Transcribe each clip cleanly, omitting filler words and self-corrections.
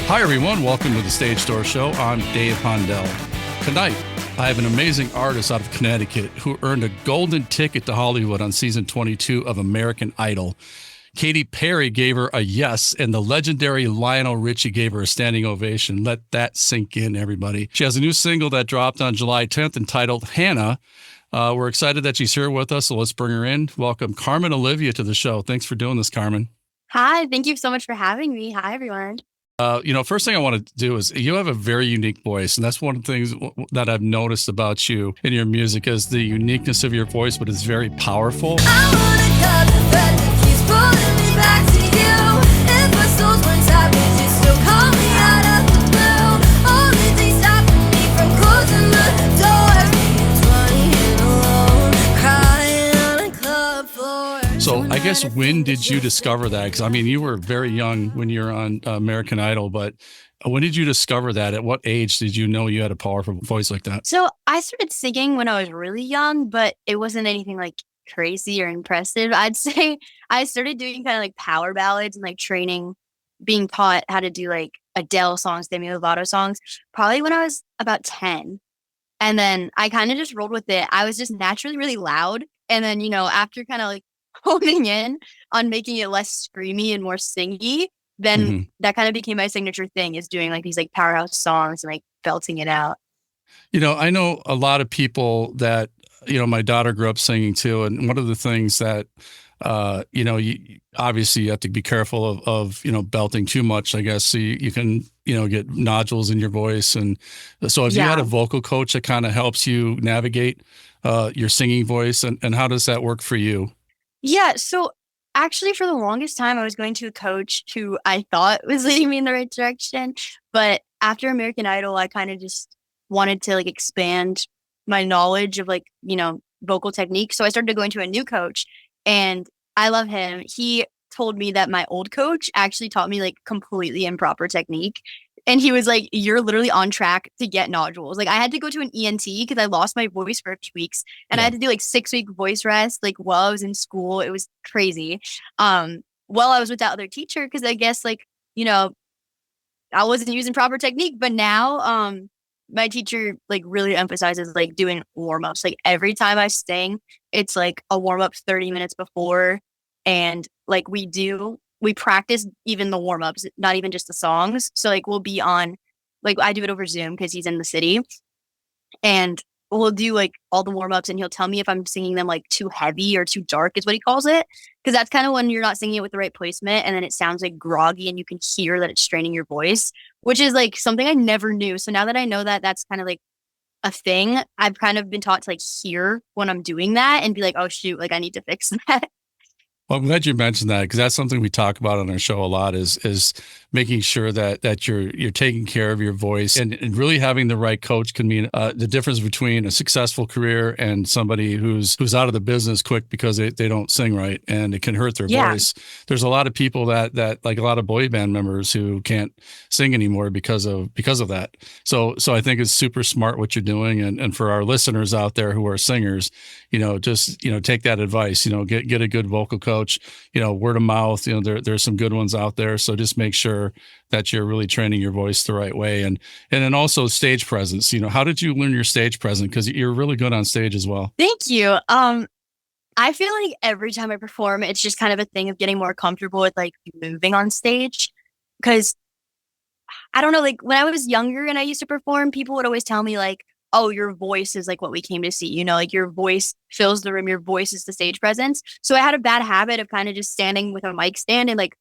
Hi, everyone. Welcome to the Stage Door Show. I'm Dave Hondel. Tonight, I have an amazing artist out of Connecticut who earned a golden ticket to Hollywood on season 22 of American Idol. Katy Perry gave her a yes, and the legendary Lionel Richie gave her a standing ovation. Let that sink in, everybody. She has a new single that dropped on July 10th entitled Hannah. We're excited that she's here with us, so let's bring her in. Welcome Carmen Olivia to the show. Thanks for doing this, Carmen. Hi, thank you so much for having me. Hi, everyone. First thing I want to do is you have a very unique voice, and that's one of the things that I've noticed about you in your music is the uniqueness of your voice, but it's very powerful. I wanna cut the thread that keeps pulling me back to you. If my soul's one savage, you still call me out of the blue. Only thing stopping me from closing the door is me 20 and alone, crying on a club floor. So I guess when did you discover that? Because I mean, you were very young when you were on American Idol, but when did you discover that? At what age did you know you had a powerful voice like that? So I started singing when I was really young, but it wasn't anything like crazy or impressive. I'd say I started doing kind of like power ballads and like training, being taught how to do like Adele songs, Demi Lovato songs, probably when I was about 10. And then I kind of just rolled with it. I was just naturally really loud. And then, after kind of like honing in on making it less screamy and more singy, then that kind of became my signature thing, is doing like these like powerhouse songs and like belting it out. I know a lot of people that, my daughter grew up singing too. And one of the things that, obviously you have to be careful of belting too much, I guess. So you can, get nodules in your voice. And so have you had a vocal coach that kind of helps you navigate your singing voice, and how does that work for you? Yeah, so actually for the longest time I was going to a coach who I thought was leading me in the right direction, but after American Idol I kind of just wanted to like expand my knowledge of like, vocal technique. So I started going to a new coach, and I love him. He told me that my old coach actually taught me like completely improper technique. And he was like, "You're literally on track to get nodules." Like I had to go to an ENT because I lost my voice for a few weeks, and I had to do like 6-week voice rest, like while I was in school. It was crazy. While I was with that other teacher, because I guess like, I wasn't using proper technique, but now, my teacher like really emphasizes like doing warm-ups. Like every time I sing, it's like a warm-up 30 minutes before. And like we practice even the warm-ups, not even just the songs. So like we'll be on, like I do it over Zoom because he's in the city, and we'll do like all the warm-ups, and he'll tell me if I'm singing them like too heavy or too dark is what he calls it. Because that's kind of when you're not singing it with the right placement, and then it sounds like groggy and you can hear that it's straining your voice, which is like something I never knew. So now that I know that that's kind of like a thing, I've kind of been taught to like hear when I'm doing that and be like, oh shoot, like I need to fix that. Well, I'm glad you mentioned that, because that's something we talk about on our show a lot is making sure that you're taking care of your voice, and really having the right coach can mean the difference between a successful career and somebody who's out of the business quick because they don't sing right, and it can hurt their voice. There's a lot of people that like a lot of boy band members who can't sing anymore because of that. So I think it's super smart what you're doing, and for our listeners out there who are singers, just take that advice, get a good vocal coach, word of mouth, there's some good ones out there. So just make sure that you're really training your voice the right way. And then also stage presence. How did you learn your stage presence? Because you're really good on stage as well. Thank you. I feel like every time I perform, it's just kind of a thing of getting more comfortable with like moving on stage. Because I don't know, like when I was younger and I used to perform, people would always tell me like, oh, your voice is like what we came to see, like your voice fills the room, your voice is the stage presence. So I had a bad habit of kind of just standing with a mic stand and like,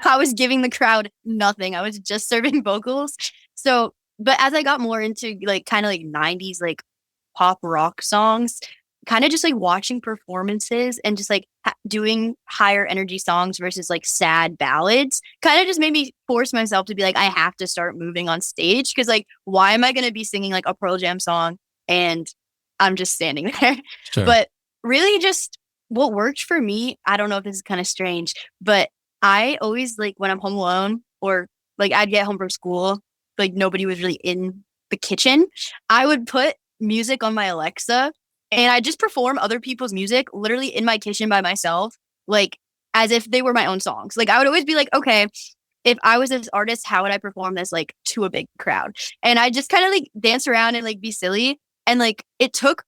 I was giving the crowd nothing. I was just serving vocals. So, but as I got more into like kind of like 90s, like pop rock songs, kind of just like watching performances and just like doing higher energy songs versus like sad ballads kind of just made me force myself to be like, I have to start moving on stage, because like why am I going to be singing like a Pearl Jam song and I'm just standing there? Sure. But really just what worked for me, I don't know if this is kind of strange, but I always like when I'm home alone, or like I'd get home from school, like nobody was really in the kitchen, I would put music on my Alexa and I just perform other people's music literally in my kitchen by myself, like as if they were my own songs. Like I would always be like, okay, if I was this artist, how would I perform this like to a big crowd? And I just kind of like dance around and like be silly. And like it took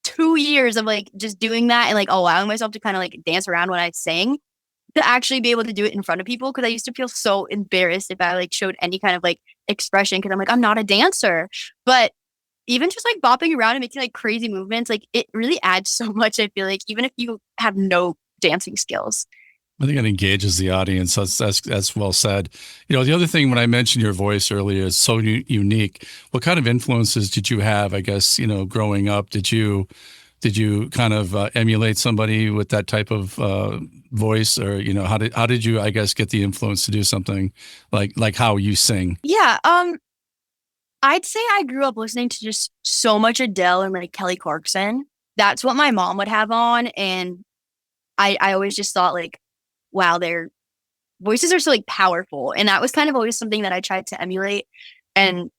2 years of like just doing that and like allowing myself to kind of like dance around when I sing to actually be able to do it in front of people. Cause I used to feel so embarrassed if I like showed any kind of like expression. Cause I'm like, I'm not a dancer. But even just like bopping around and making like crazy movements, like it really adds so much. I feel like even if you have no dancing skills. I think it engages the audience. That's well said. You know, the other thing when I mentioned your voice earlier is so unique. What kind of influences did you have? I guess you know, growing up, did you kind of emulate somebody with that type of voice, or you know, how did you I guess get the influence to do something like how you sing? Yeah. I'd say I grew up listening to just so much Adele and like Kelly Clarkson. That's what my mom would have on, and I always just thought like, wow, their voices are so like powerful. And that was kind of always something that I tried to emulate. And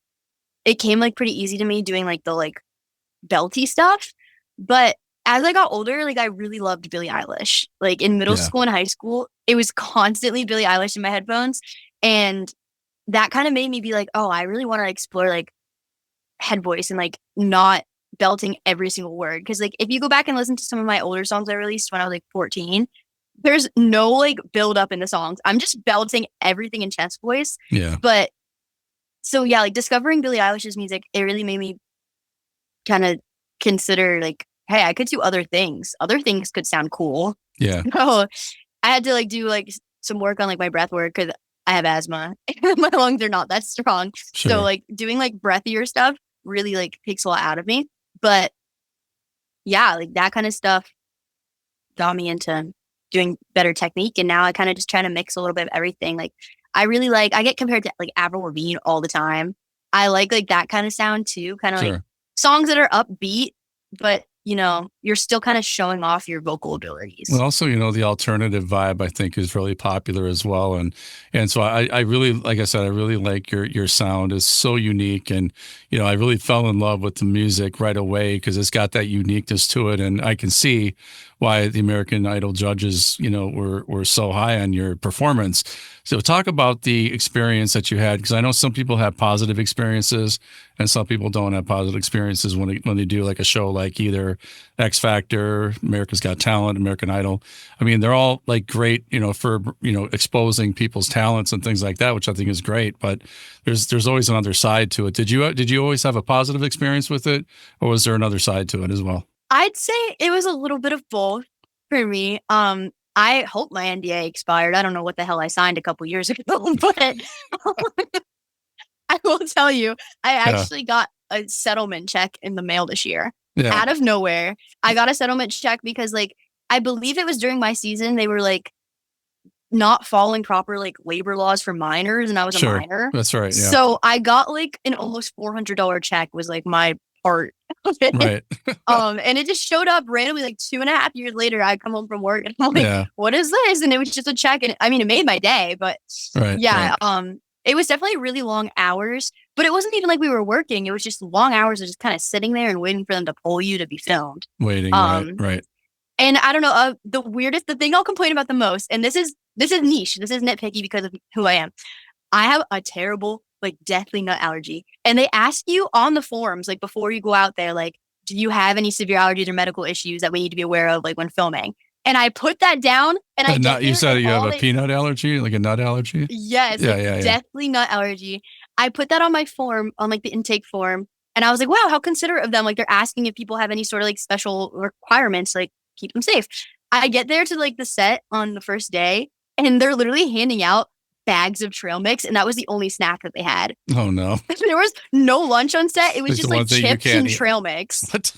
it came like pretty easy to me doing like the like belty stuff. But as I got older, like I really loved Billie Eilish. Like in middle Yeah, school and high school, it was constantly Billie Eilish in my headphones. And that kind of made me be like, oh, I really want to explore like head voice and like not belting every single word. Cause like if you go back and listen to some of my older songs I released when I was like 14, there's no like build up in the songs. I'm just belting everything in chest voice. yeah, But so yeah, like discovering Billie Eilish's music, it really made me kind of consider like, hey, I could do other things. Other things could sound cool. yeah. So I had to like do like some work on like my breath work because I have asthma and my lungs are not that strong. So Sure. like doing like breathier stuff really like takes a lot out of me. But yeah, like that kind of stuff got me into doing better technique. And now I kind of just try to mix a little bit of everything. Like I get compared to like Avril Lavigne all the time. I like that kind of sound too. Kind of like Sure. songs that are upbeat, but you know, you're still kind of showing off your vocal Well, abilities. also, you know, the alternative vibe I think is really popular as well, and so I really, like I said, I really like your sound. It's so unique, and you know, I really fell in love with the music right away because it's got that uniqueness to it, and I can see why the American Idol judges, you know, were so high on your performance. So talk about the experience that you had, because I know some people have positive experiences and some people don't have positive experiences when they do like a show like either X Factor, America's Got Talent, American Idol. I mean, they're all like great, you know, for you know exposing people's talents and things like that, which I think is great. But there's always another side to it. Did you always have a positive experience with it, or was there another side to it as well? I'd say it was a little bit of both for me. I hope my NDA expired. I don't know what the hell I signed a couple years ago, but I will tell you, I Yeah, actually got a settlement check in the mail this year. yeah, Out of nowhere, I got a settlement check because like I believe it was during my season they were like not following proper like labor laws for minors and I was a sure, minor. that's right. Yeah, So I got like an almost $400 check was like my part of it. right. And it just showed up randomly like 2.5 years later. I come home from work and I'm like, Yeah, what is this? And it was just a check. And I mean, it made my day, but right, right. yeah, it was definitely really long hours, but it wasn't even like we were working. It was just long hours of just kind of sitting there and waiting for them to pull you to be filmed. Waiting, right, Um, right. and I don't know, the thing I'll complain about the most, and this is niche, this is nitpicky because of who I am. I have a terrible, like, deathly nut allergy. And they ask you on the forums, like, before you go out there, like, do you have any severe allergies or medical issues that we need to be aware of, like, when filming? And I put that down and I And get not you there said and you have all a they, peanut allergy, like a nut allergy. yes, Yeah, like, yeah, yeah. deathly nut allergy. I put that on my form, on, like, the intake form. And I was like, wow, how considerate of them. Like, they're asking if people have any sort of, like, special requirements, like, keep them safe. I get there to, like, the set on the first day, and they're literally handing out bags of trail mix, and that was the only snack that they had. Oh no, There was no lunch on set. It was like the just like ones that you chips can't and eat. trail mix. What?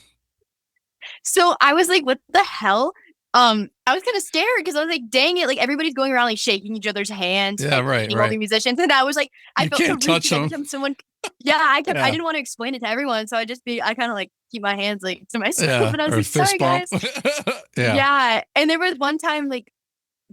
So I was like, what the hell? I was kind of scared because I was like, dang it, like everybody's going around like shaking each other's hands, Yeah, like right, eating all the right. musicians. And I was like, I You felt so can't touch risky every them. time someone yeah, I Yeah, didn't want to explain it to everyone. So I kind of like keep my hands like to myself yeah, and I was or a like, sorry fist bump. guys. Yeah, Yeah. And there was one time like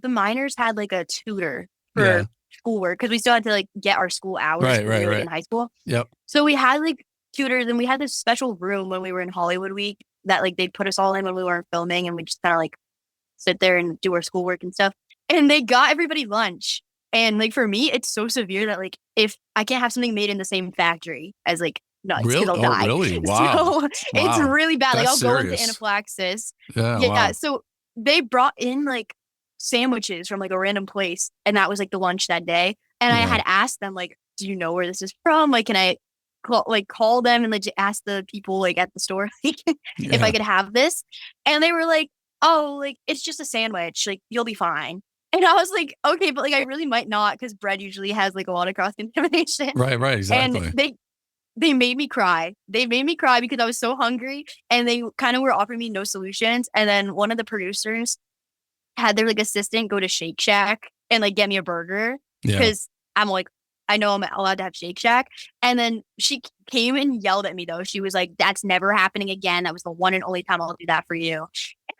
the minors had like a tutor yeah. for schoolwork because we still had to like get our school hours Right, because we right, were like in right. high school. Yep. So we had like tutors and we had this special room when we were in Hollywood week that like they'd put us all in when we weren't filming and we just kind of like sit there and do our schoolwork and stuff. And they got everybody lunch. And like for me, it's so severe that like if I can't have something made in the same factory as like nuts because Really? I'll Oh, die. really? Wow. So it's Wow. really bad. Like That's I'll go into serious. anaphylaxis. Yeah. Yeah. Wow. So they brought in like sandwiches from like a random place, and that was like the lunch that day. And I Yeah. had asked them like, "Do you know where this is from? Like, can I call them and like ask the people like at the store like if I Yeah. could have this?" And they were like, "Oh, like it's just a sandwich. Like you'll be fine." And I was like, "Okay, but like I really might not because bread usually has like a lot of cross contamination." Right. Right. And Exactly. they made me cry. They made me cry because I was so hungry, and they kind of were offering me no solutions. And then one of the producers had their like assistant go to Shake Shack and like get me a burger Yeah. because I'm like, I know I'm allowed to have Shake Shack. And then she came and yelled at me though. She was like, "That's never happening again. That was the one and only time I'll do that for you."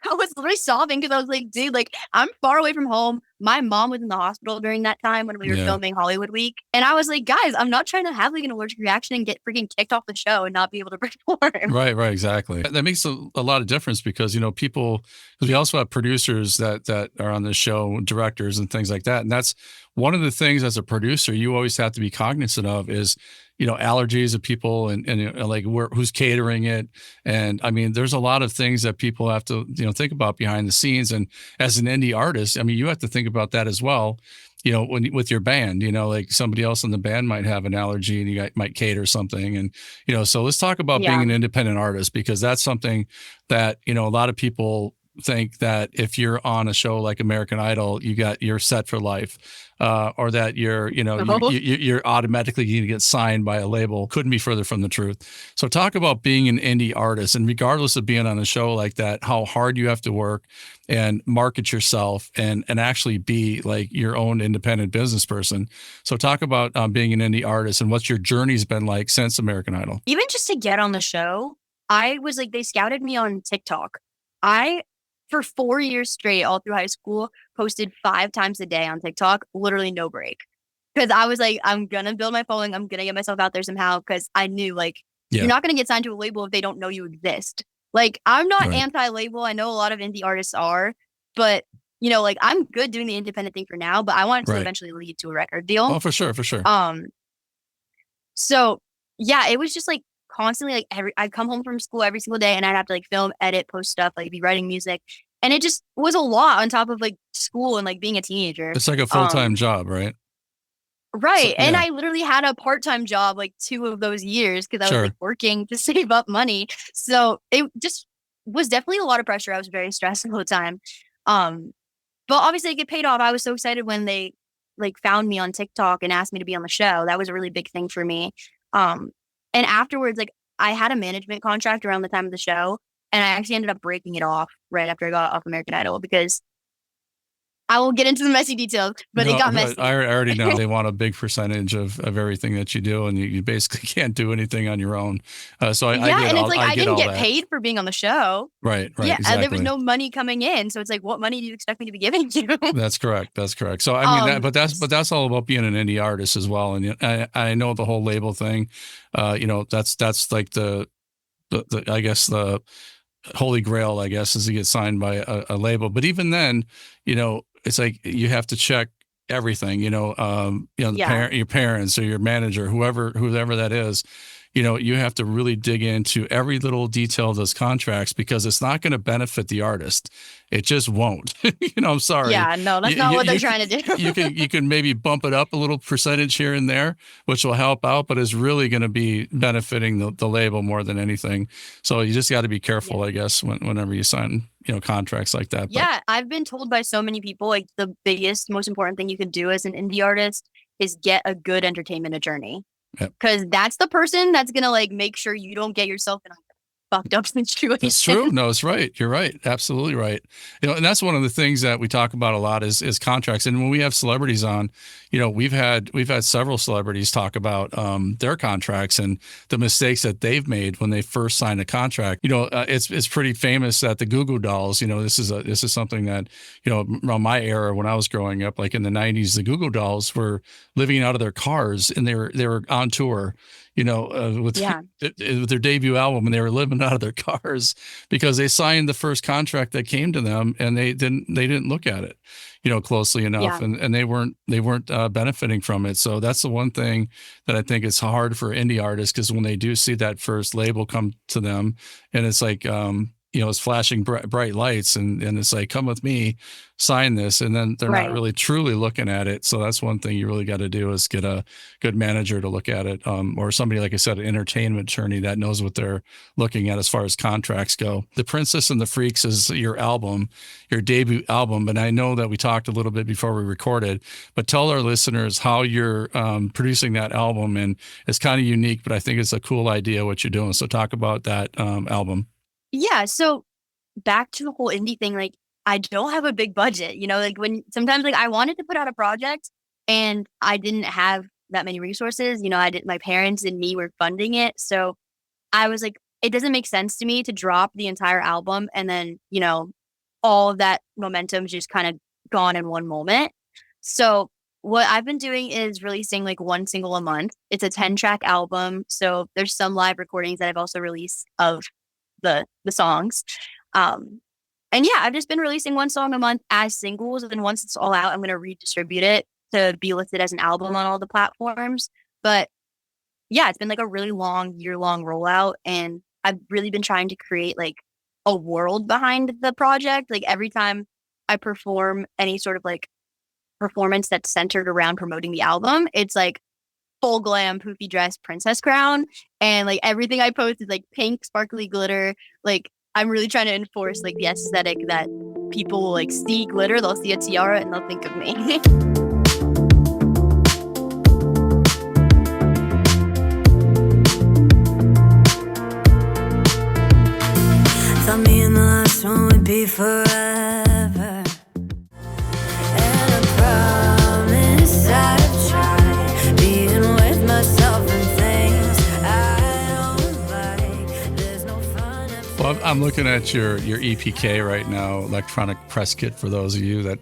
I was literally sobbing because I was like, dude, like I'm far away from home. My mom was in the hospital during that time when we were Yeah. filming Hollywood Week. And I was like, guys, I'm not trying to have like an allergic reaction and get freaking kicked off the show and not be able to perform. Right, right, exactly. That makes a lot of difference because people, because we also have producers that are on the show, directors and things like that, and that's one of the things as a producer you always have to be cognizant of is allergies of people and like who's catering it, and I mean there's a lot of things that people have to think about behind the scenes, and as an indie artist, I mean you have to think about that as well. When with your band, like somebody else in the band might have an allergy and might cater something. And, so let's talk about being Yeah. an independent artist, because that's something that, a lot of people think that if you're on a show like American Idol, you're set for life, or that you're automatically going to get signed by a label. Couldn't be further from the truth. So talk about being an indie artist, and regardless of being on a show like that, how hard you have to work and market yourself and actually be like your own independent business person. So talk about being an indie artist and what your journey's been like since American Idol. Even just to get on the show, I was like, they scouted me on TikTok. I, for 4 years straight, all through high school, posted 5 times a day on TikTok, literally no break. Because I was like, I'm going to build my following. I'm going to get myself out there somehow. Because I knew like, you're not going to get signed to a label if they don't know you exist. Like, I'm not Right. anti-label. I know a lot of indie artists are, but like I'm good doing the independent thing for now, but I want it to Right. eventually lead to a record deal. Oh, for sure. So yeah, it was just like constantly like I'd come home from school every single day and I'd have to like film, edit, post stuff, like be writing music. And it just was a lot on top of like school and like being a teenager. It's like a full-time job, right? Right. So, And yeah. I literally had a part-time job like 2 of those years because I Sure. was like working to save up money. So it just was definitely a lot of pressure. I was very stressed all the time. But obviously it get paid off. I was so excited when they like found me on TikTok and asked me to be on the show. That was a really big thing for me. And afterwards, like I had a management contract around the time of the show, and I actually ended up breaking it off right after I got off American Idol because I will get into the messy details, but it got messy. I already know they want a big percentage of everything that you do, and you basically can't do anything on your own. So I yeah, get and all, it's like I I get didn't all get that. paid for being on the show. Right, Yeah, exactly. there was no money coming in, so it's like, what money do you expect me to be giving you? That's correct. So I mean, that's all about being an indie artist as well. And I know the whole label thing. That's like the I guess the holy grail, I guess, is to get signed by a label. But even then, it's like you have to check everything. Yeah. Your parents or your manager, whoever that is. You have to really dig into every little detail of those contracts because it's not going to benefit the artist. It just won't. I'm sorry. Yeah, no, that's not what they're trying to do. you can maybe bump it up a little percentage here and there, which will help out, but it's really going to be benefiting the label more than anything. So you just got to be careful, I guess, whenever you sign contracts like that. Yeah, I've been told by so many people like the biggest, most important thing you can do as an indie artist is get a good entertainment attorney. Because that's the person that's gonna like make sure you don't get yourself in a fucked up situation. That's true. No, it's right. You're right. Absolutely right. And that's one of the things that we talk about a lot is contracts. And when we have celebrities on, we've had several celebrities talk about their contracts and the mistakes that they've made when they first signed a contract. It's pretty famous that the Goo Goo Dolls. This is something that around my era when I was growing up, like in the '90s, the Goo Goo Dolls were living out of their cars and they were on tour. with Yeah. with their debut album, and they were living out of their cars because they signed the first contract that came to them, and they didn't look at it, closely enough, Yeah. and they weren't benefiting from it. So that's the one thing that I think is hard for indie artists, because when they do see that first label come to them, and it's like it's flashing bright lights, and it's like, come with me, sign this, and then they're not Right. really truly looking at it. So that's one thing you really got to do, is get a good manager to look at it, or somebody, like I said, an entertainment attorney that knows what they're looking at as far as contracts go. The Princess and the Freaks is your album, your debut album, and I know that we talked a little bit before we recorded, but tell our listeners how you're producing that album, and it's kind of unique, but I think it's a cool idea what you're doing. So talk about that album. Yeah. So back to the whole indie thing, like I don't have a big budget, like when sometimes like I wanted to put out a project and I didn't have that many resources, my parents and me were funding it. So I was like, it doesn't make sense to me to drop the entire album and then, all of that momentum just kind of gone in one moment. So what I've been doing is releasing like one single a month. It's a 10-track album. So there's some live recordings that I've also released of the songs. And yeah, I've just been releasing one song a month as singles. And then once it's all out, I'm going to redistribute it to be listed as an album on all the platforms. But yeah, it's been like a really long, year-long rollout. And I've really been trying to create like a world behind the project. Like every time I perform any sort of like performance that's centered around promoting the album, it's like full glam, poofy dress, princess crown. And like everything I post is like pink, sparkly glitter. Like I'm really trying to enforce like the aesthetic that people will like see glitter, they'll see a tiara, and they'll think of me. Thought me and the last one would be forever. And I promise I'd try being with myself and things I don't like. There's no fun. Well, I'm looking at your EPK right now, electronic press kit, for those of you that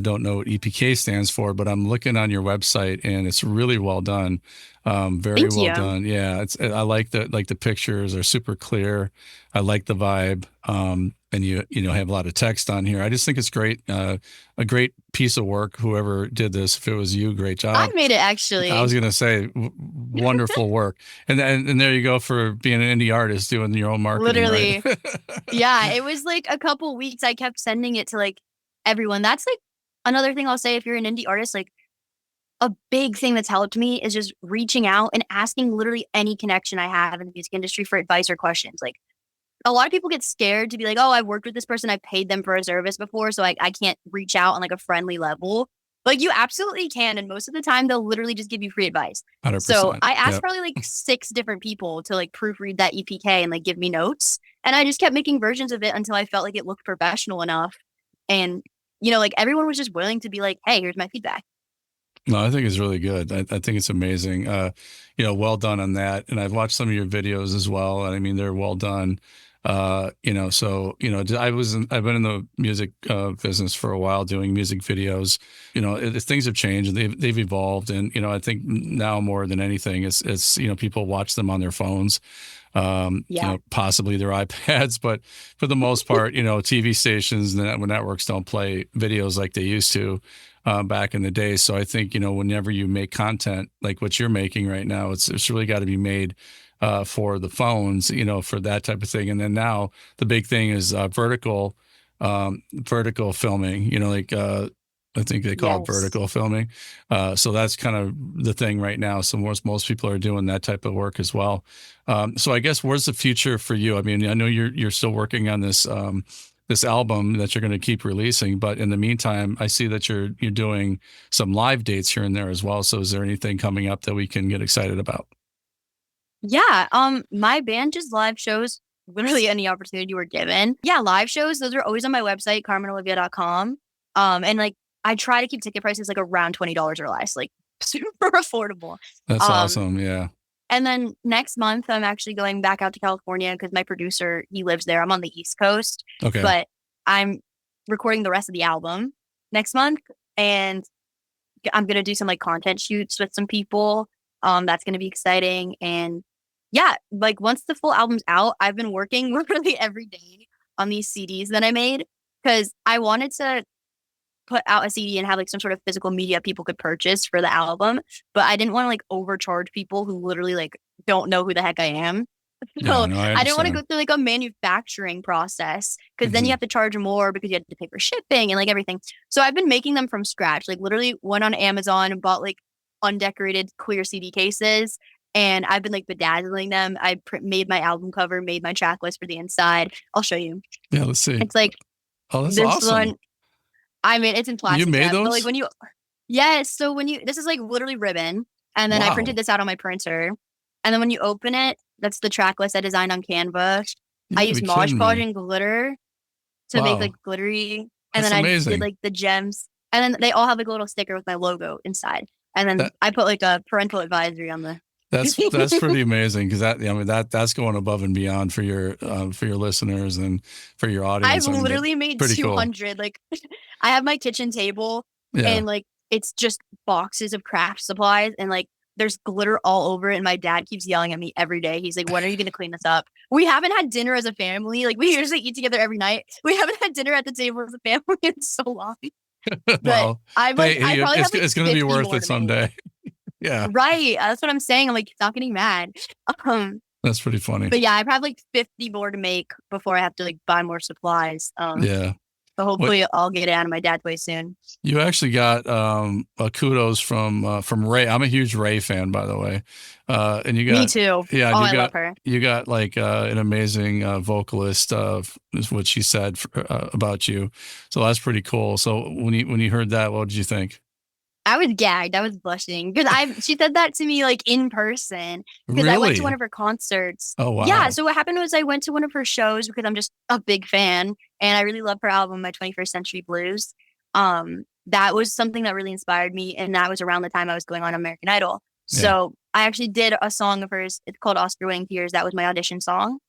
don't know what EPK stands for, but I'm looking on your website and it's really well done. Very Thank well you. done. Yeah, I like the pictures are super clear. I like the vibe. And you have a lot of text on here. I just think it's great. A great piece of work. Whoever did this, if it was you, great job. I made it actually. I was gonna say, wonderful work. And there you go, for being an indie artist doing your own marketing. Literally. Right? Yeah, it was like a couple weeks. I kept sending it to like everyone. That's like another thing I'll say, if you're an indie artist, like a big thing that's helped me is just reaching out and asking literally any connection I have in the music industry for advice or questions. Like a lot of people get scared to be like, oh, I've worked with this person, I've paid them for a service before, so I can't reach out on like a friendly level. Like you absolutely can. And most of the time they'll literally just give you free advice. 100%. So I asked Yep. probably like 6 different people to like proofread that EPK and like give me notes. And I just kept making versions of it until I felt like it looked professional enough. And, like everyone was just willing to be like, hey, here's my feedback. No, I think it's really good. I think it's amazing. Well done on that. And I've watched some of your videos as well. And I mean, they're well done. I've been in the music business for a while, doing music videos. Things have changed and they've evolved. And, I think now more than anything, it's people watch them on their phones. Possibly their iPads, but for the most part, TV stations and networks don't play videos like they used to back in the day. So I think, whenever you make content like what you're making right now, it's really got to be made for the phones, for that type of thing. And then now the big thing is vertical filming, I think they call it Yes. vertical filming. So that's kind of the thing right now. So most people are doing that type of work as well. So I guess, where's the future for you? I mean, I know you're still working on this this album that you're going to keep releasing, but in the meantime, I see that you're doing some live dates here and there as well. So is there anything coming up that we can get excited about? Yeah. My band just live shows literally any opportunity we're given. Yeah, live shows, those are always on my website, carmenolivia.com. And like I try to keep ticket prices like around $20 or less, like super affordable. That's awesome. Yeah. And then next month, I'm actually going back out to California because my producer, he lives there. I'm on the East Coast, Okay. but I'm recording the rest of the album next month. And I'm going to do some like content shoots with some people. That's going to be exciting. And yeah, like once the full album's out, I've been working literally every day on these CDs that I made because I wanted to put out a CD and have like some sort of physical media people could purchase for the album, but I didn't want to like overcharge people who literally like don't know who the heck I am. Yeah, So no, I I didn't want to understand. go through like a manufacturing process because then you Mhm. have to charge more because you have to pay for shipping and like everything. So I've been making them from scratch. Like literally went on Amazon and bought like undecorated clear CD cases. And I've been like bedazzling them. Made my album cover, made my track list for the inside. I'll show you. Yeah, let's see. It's like Oh, that's this awesome. one. I mean, it's in You plastic made wrap, but like those? when you, yes. So when you, this is like literally ribbon. And then I printed Wow. this out on my printer. And then when you open it, that's the track list I designed on Canva. You I gotta used be Mod kidding Podge me. and glitter to make like Wow. glittery. And That's then I did amazing. like the gems. And then they all have like a little sticker with my logo inside. And then That I put like a parental advisory on the. that's pretty amazing because I mean that's going above and beyond for your listeners and for your I've audience. I mean, that's literally made pretty cool. 200. Like I have my kitchen table Yeah. and like it's just boxes of craft supplies and like there's glitter all over it. And my dad keeps yelling at me every day. He's like, when are you going to clean this up? We haven't had dinner as a family. Like we usually eat together every night. We haven't had dinner at the table as a family in so long. But Well, I'm like, hey, I probably have like it's going to be 50 worth more it to make. someday. Yeah, Right. That's what I'm saying. I'm like, stop getting mad. Um, that's pretty funny. but yeah, I probably have like 50 more to make before I have to like buy more supplies. Yeah. But What hopefully I'll get it out of my dad's way soon. you actually got kudos from Ray. I'm a huge Ray fan, by the way. And you Me got too. yeah, Oh, and I love her. you got like an amazing vocalist is what she said about you. So that's pretty cool. So when you heard that, what did you think? I was gagged. I was blushing because she said that to me like in person because I went to one Really? of her concerts. Oh Yeah, wow. so what happened was I went to one of her shows because I'm just a big fan and I really love her album, My 21st Century Blues. That was something that really inspired me, and that was around the time I was going on American Idol. Yeah. So I actually did a song of hers. It's called Oscar Winning Tears. That was my audition song,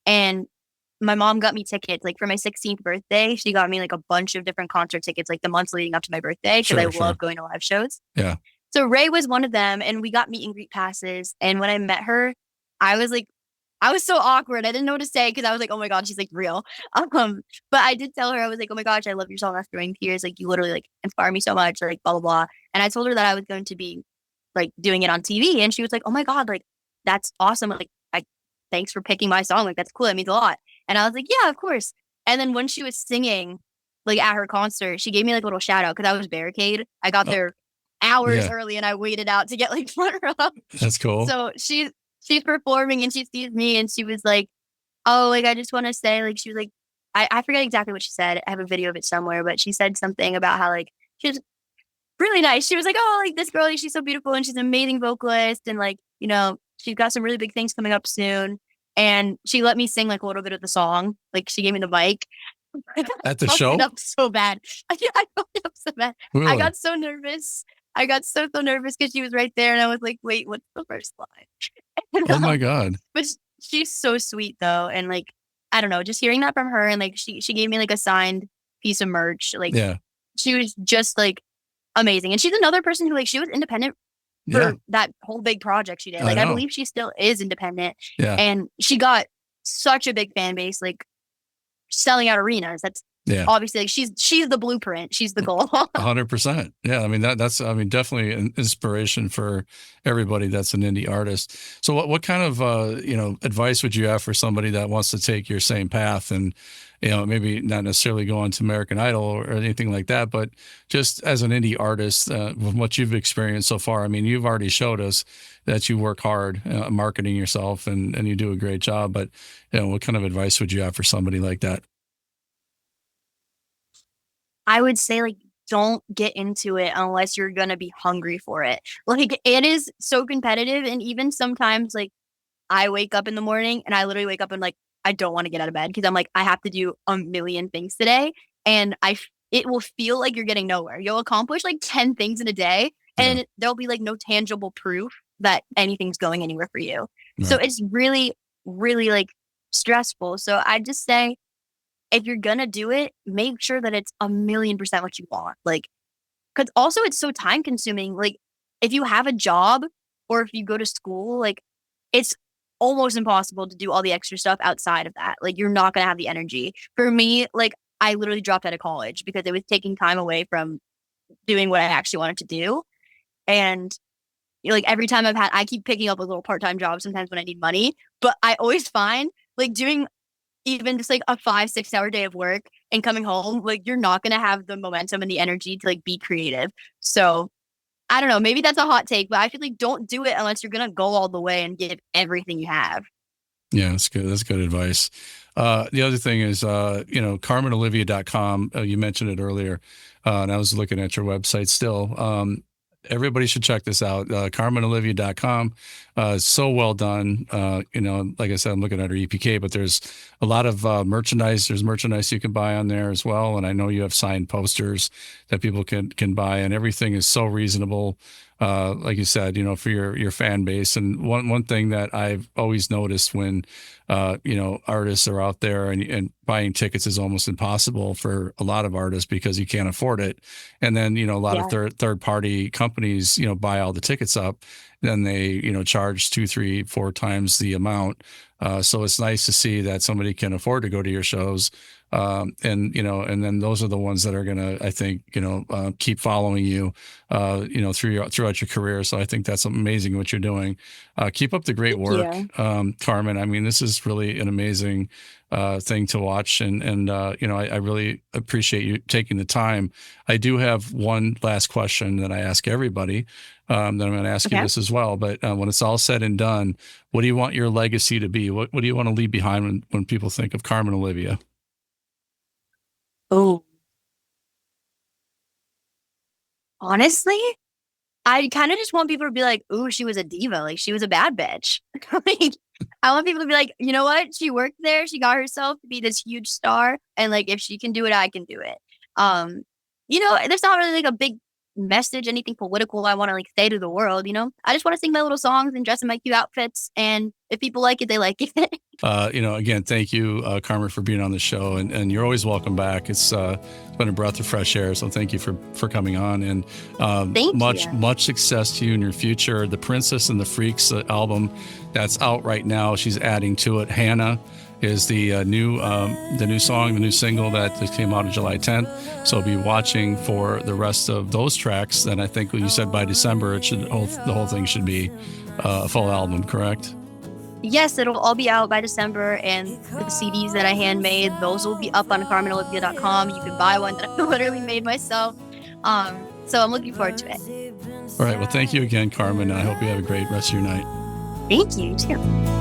and my mom got me tickets like for my 16th birthday. She got me like a bunch of different concert tickets like the months leading up to my birthday because I Sure, sure. love going to live shows. Yeah. So Ray was one of them, and we got meet and greet passes. And when I met her, I was like, I was so awkward. I didn't know what to say because I was like, oh my God, she's like real. But I did tell her, I was like, oh my gosh, I love your song After Rain Tears. Like you literally like inspire me so much, or like blah blah blah. And I told her that I was going to be like doing it on TV, and she was like, oh my God, like that's awesome. Like I thanks for picking my song. Like that's cool. That means a lot. And I was like, yeah, of course. And then when she was singing, like at her concert, she gave me like a little shout out because I was barricade. I got Oh, there hours yeah. early and I waited out to get like front row. That's cool. So she's performing and she sees me and she was like, oh, like I just want to say, like she was like, I forget exactly what she said. I have a video of it somewhere, but she said something about how like she was really nice. She was like, oh, like this girl, like, she's so beautiful and she's an amazing vocalist and like, you know, she's got some really big things coming up soon. And she let me sing like a little bit of the song. Like she gave me the mic. I At the fucked it show? up so bad. Yeah, I fucked it up so bad. I Really? got so nervous. I got so nervous because she was right there, and I was like, "Wait, what's the first line?" And, Oh my God. but she's so sweet though, and like I don't know, just hearing that from her, and like she gave me like a signed piece of merch. Like Yeah. she was just like amazing, and she's another person who like she was independent Yeah. for that whole big project she did. I Like I know. believe she still is independent, Yeah. and she got such a big fan base. Like selling out arenas. That's Yeah. obviously like she's the blueprint. She's the goal. 100%. Yeah. I mean, that's, I mean, definitely an inspiration for everybody that's an indie artist. So what kind of, advice would you have for somebody that wants to take your same path and, maybe not necessarily go on to American Idol or anything like that, but just as an indie artist, from what you've experienced so far, I mean, you've already showed us that you work hard marketing yourself and you do a great job, but, what kind of advice would you have for somebody like that? I would say like don't get into it unless you're gonna be hungry for it. Like it is so competitive, and even sometimes like I wake up in the morning and I literally wake up and like I don't want to get out of bed because I'm like I have to do a million things today, and it will feel like you're getting nowhere. You'll accomplish like 10 things in a day, Yeah. and there'll be like no tangible proof that anything's going anywhere for you. So Right. it's really, really like stressful. So I just say if you're gonna do it, make sure that it's 1,000,000% what you want. Like, because also it's so time consuming. Like, if you have a job, or if you go to school, like it's almost impossible to do all the extra stuff outside of that. Like you're not going to have the energy. For me, like I literally dropped out of college because it was taking time away from doing what I actually wanted to do. And like every time I keep picking up a little part-time job sometimes when I need money, but I always find like doing even just like a 5-6 hour day of work and coming home, like you're not going to have the momentum and the energy to like be creative. So I don't know, maybe that's a hot take, but I feel like don't do it unless you're going to go all the way and give everything you have. Yeah, that's good. That's good advice. The other thing is, CarmenOlivia.com. You mentioned it earlier, and I was looking at your website still. Everybody should check this out. CarmenOlivia.com. So well done. Like I said, I'm looking at her EPK, but there's a lot of merchandise. There's merchandise you can buy on there as well. And I know you have signed posters that people can buy, and everything is so reasonable. Like you said, for your fan base. And one thing that I've always noticed when, artists are out there and buying tickets is almost impossible for a lot of artists because you can't afford it. And then, a lot of third party companies, buy all the tickets up, then they, charge 2, 3, 4 times the amount. So it's nice to see that somebody can afford to go to your shows. And then those are the ones that are going to, I think, keep following you, throughout your career. So I think that's amazing what you're doing. Keep up the great work, Carmen. I mean, this is really an amazing thing to watch. And I really appreciate you taking the time. I do have one last question that I ask everybody. Then I'm going to ask you this as well. But when it's all said and done, what do you want your legacy to be? What do you want to leave behind when people think of Carmen Olivia? Oh, honestly, I kind of just want people to be like, "Ooh, she was a diva. Like she was a bad bitch." Like, I want people to be like, "You know what? She worked there. She got herself to be this huge star, and like if she can do it, I can do it." There's not really like a big message, anything political I want to like say to the world. I just want to sing my little songs and dress in my cute outfits, and if people like it, they like it. Again, thank you, Carmen, for being on the show, and you're always welcome back. It's been a breath of fresh air, so thank you for coming on, and much success to you in your future. The Princess and the Freaks album that's out right now, she's adding to it. Hannah is the new song, the new single that came out on July 10th. So be watching for the rest of those tracks. And I think when you said by December, the whole thing should be a full album, correct? Yes, it'll all be out by December, and the CDs that I handmade, those will be up on CarmenOlivia.com. You can buy one that I literally made myself. So I'm looking forward to it. All right. Well, thank you again, Carmen. I hope you have a great rest of your night. Thank you, too.